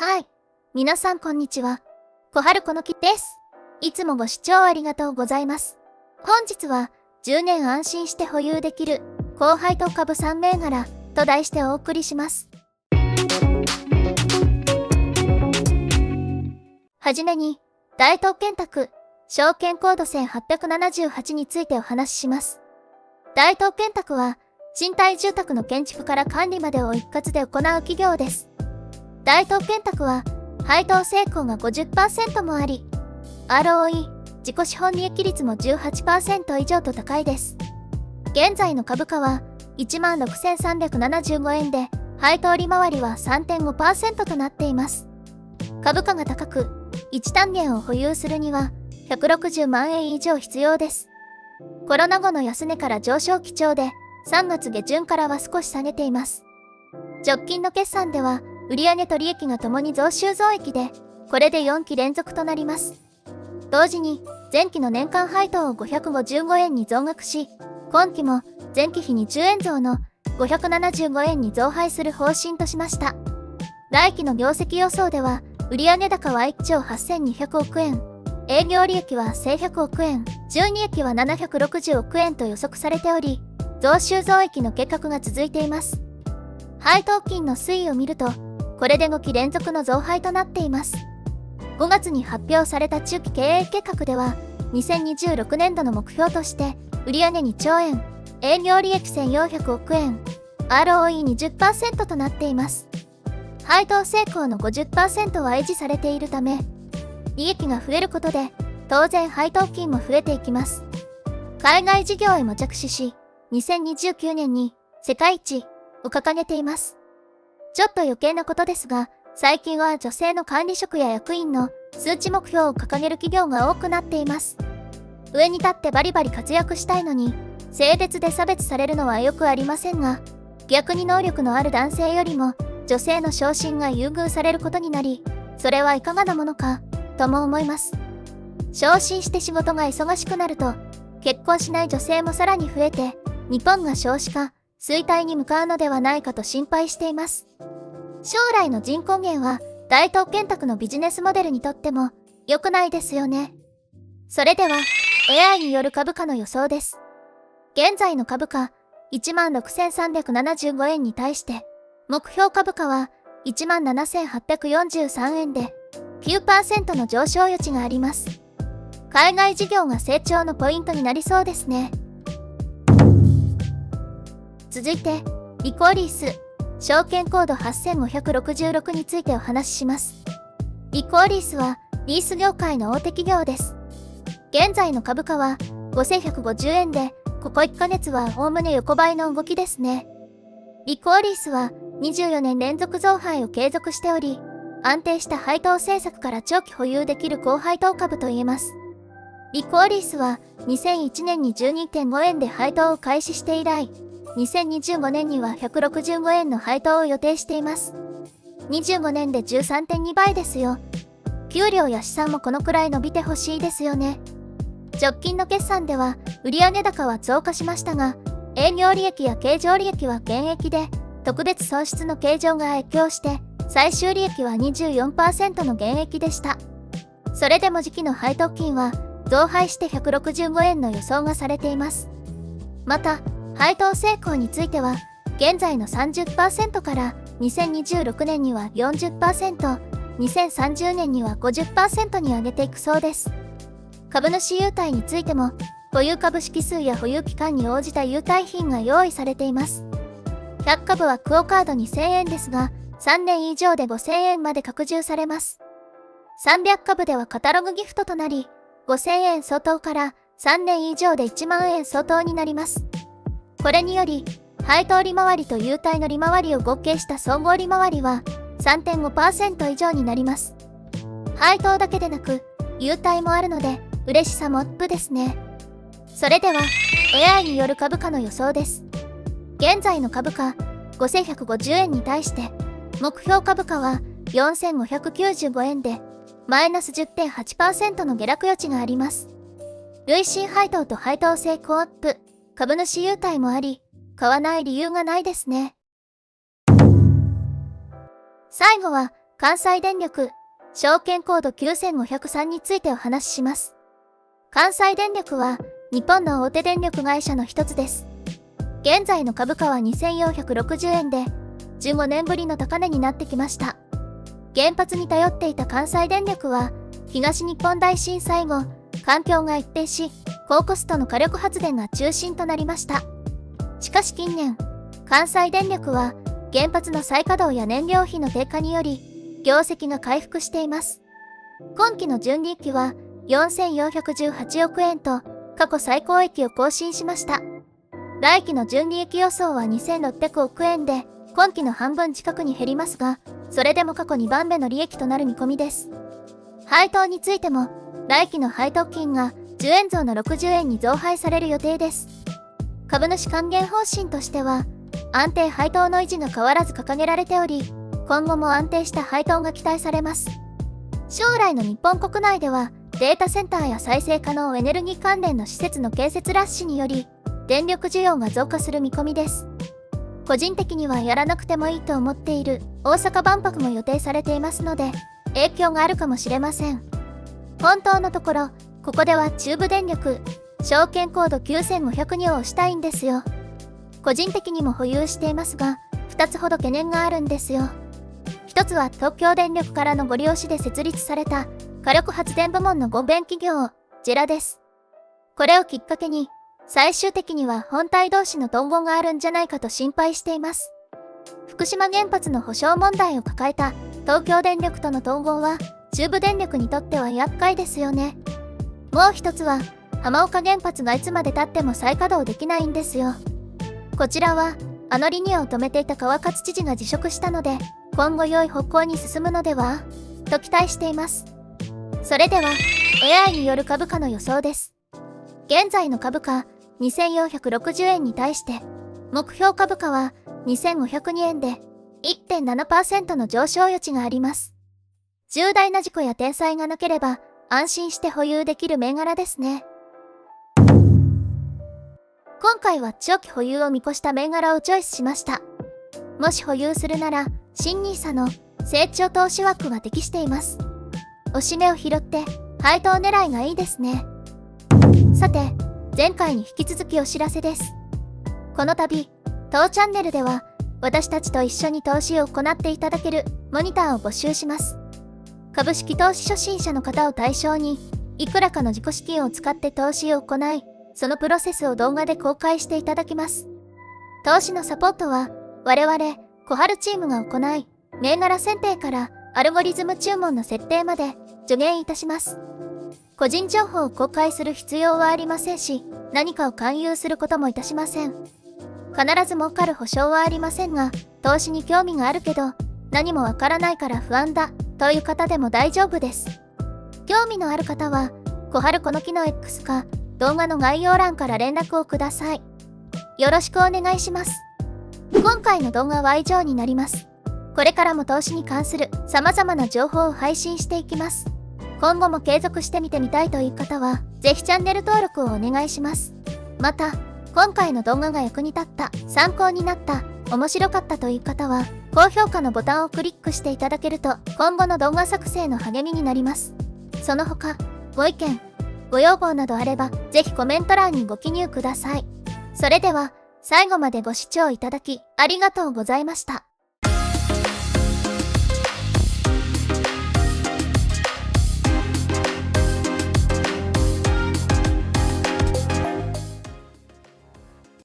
はい。皆さんこんにちは。小春このきです。いつもご視聴ありがとうございます。本日は10年安心して保有できる高配当株3銘柄と題してお送りします。はじめに、大東建託、証券コード1878についてお話しします。大東建託は、賃貸住宅の建築から管理までを一括で行う企業です。大東建託は、配当成功が 50% もあり、ROE、自己資本利益率も 18% 以上と高いです。現在の株価は 16,375 円で、配当利回りは 3.5% となっています。株価が高く、1単元を保有するには160万円以上必要です。コロナ後の安値から上昇基調で、3月下旬からは少し下げています。直近の決算では、売上と利益がともに増収増益で、これで4期連続となります。同時に、前期の年間配当を555円に増額し、今期も前期比20円増の575円に増配する方針としました。来期の業績予想では、売上高は1兆8200億円、営業利益は1100億円、純利益は760億円と予測されており、増収増益の計画が続いています。配当金の推移を見ると、これで5期連続の増配となっています。5月に発表された中期経営計画では、2026年度の目標として、売上2兆円、営業利益1400億円、ROE20% となっています。配当成功の 50% は維持されているため、利益が増えることで、当然配当金も増えていきます。海外事業へも着手し、2029年に世界一を掲げています。ちょっと余計なことですが、最近は女性の管理職や役員の数値目標を掲げる企業が多くなっています。上に立ってバリバリ活躍したいのに、性別で差別されるのはよくありませんが、逆に能力のある男性よりも女性の昇進が優遇されることになり、それはいかがなものか、とも思います。昇進して仕事が忙しくなると、結婚しない女性もさらに増えて、日本が少子化、衰退に向かうのではないかと心配しています。将来の人口減は大東建託のビジネスモデルにとっても良くないですよね。それでは AI による株価の予想です。現在の株価 16,375 円に対して目標株価は 17,843 円で 9% の上昇余地があります。海外事業が成長のポイントになりそうですね。続いてリコーリース証券コード8566についてお話しします。リコーリースはリース業界の大手企業です。現在の株価は5150円で、ここ1ヶ月はおおむね横ばいの動きですね。リコーリースは24年連続増配を継続しており、安定した配当政策から長期保有できる高配当株と言えます。リコーリースは2001年に 12.5 円で配当を開始して以来、2025年には165円の配当を予定しています。25年で 13.2 倍ですよ。給料や資産もこのくらい伸びてほしいですよね。直近の決算では売上高は増加しましたが、営業利益や経常利益は減益で、特別損失の計上が影響して、最終利益は 24% の減益でした。それでも次期の配当金は増配して165円の予想がされています。また、配当成功については、現在の 30% から2026年には 40%、2030年には 50% に上げていくそうです。株主優待についても、保有株式数や保有期間に応じた優待品が用意されています。100株はクオカード2000円ですが、3年以上で5000円まで拡充されます。300株ではカタログギフトとなり、5000円相当から3年以上で1万円相当になります。これにより、配当利回りと優待の利回りを合計した総合利回りは 3.5% 以上になります。配当だけでなく、優待もあるので、嬉しさもアップですね。それでは、AI による株価の予想です。現在の株価、5150円に対して、目標株価は4595円で、マイナス 10.8% の下落余地があります。累進配当と配当成功アップ、株主優待もあり、買わない理由がないですね。最後は、関西電力、証券コード9503についてお話しします。関西電力は日本の大手電力会社の一つです。現在の株価は2460円で、15年ぶりの高値になってきました。原発に頼っていた関西電力は、東日本大震災後、環境が一変し、高コストの火力発電が中心となりました。しかし近年、関西電力は原発の再稼働や燃料費の低下により、業績が回復しています。今期の純利益は4418億円と過去最高益を更新しました。来期の純利益予想は2600億円で、今期の半分近くに減りますが、それでも過去2番目の利益となる見込みです。配当についても、来期の配当金が10円増の60円に増配される予定です。株主還元方針としては、安定配当の維持が変わらず掲げられており、今後も安定した配当が期待されます。将来の日本国内では、データセンターや再生可能エネルギー関連の施設の建設ラッシュにより、電力需要が増加する見込みです。個人的にはやらなくてもいいと思っている大阪万博も予定されていますので、影響があるかもしれません。本当のところ、ここでは中部電力、証券コード9500にを押したいんですよ。個人的にも保有していますが、2つほど懸念があるんですよ。1つは東京電力からのご利用しで設立された火力発電部門の合弁企業、ジェラです。これをきっかけに、最終的には本体同士の統合があるんじゃないかと心配しています。福島原発の保証問題を抱えた東京電力との統合は中部電力にとっては厄介ですよね。もう一つは浜岡原発がいつまで経っても再稼働できないんですよ。こちらはあのリニアを止めていた川勝知事が辞職したので、今後良い方向に進むのではと期待しています。それでは AI による株価の予想です。現在の株価2460円に対して、目標株価は2502円で 1.7% の上昇余地があります。重大な事故や天災がなければ安心して保有できる銘柄ですね。今回は長期保有を見越した銘柄をチョイスしました。もし保有するなら、新NISAの成長投資枠が適しています。おしめを拾って配当狙いがいいですね。さて、前回に引き続きお知らせです。この度、当チャンネルでは、私たちと一緒に投資を行っていただけるモニターを募集します。株式投資初心者の方を対象に、いくらかの自己資金を使って投資を行い、そのプロセスを動画で公開していただきます。投資のサポートは、我々、小春チームが行い、銘柄選定からアルゴリズム注文の設定まで助言いたします。個人情報を公開する必要はありませんし、何かを勧誘することもいたしません。必ず儲かる保証はありませんが、投資に興味があるけど、何もわからないから不安だ、という方でも大丈夫です。興味のある方は、小春この木の X か、動画の概要欄から連絡をください。よろしくお願いします。今回の動画は以上になります。これからも投資に関する様々な情報を配信していきます。今後も継続して見てみたいという方は、ぜひチャンネル登録をお願いします。また、今回の動画が役に立った、参考になった、面白かったという方は、高評価のボタンをクリックしていただけると、今後の動画作成の励みになります。その他、ご意見、ご要望などあれば、ぜひコメント欄にご記入ください。それでは、最後までご視聴いただき、ありがとうございました。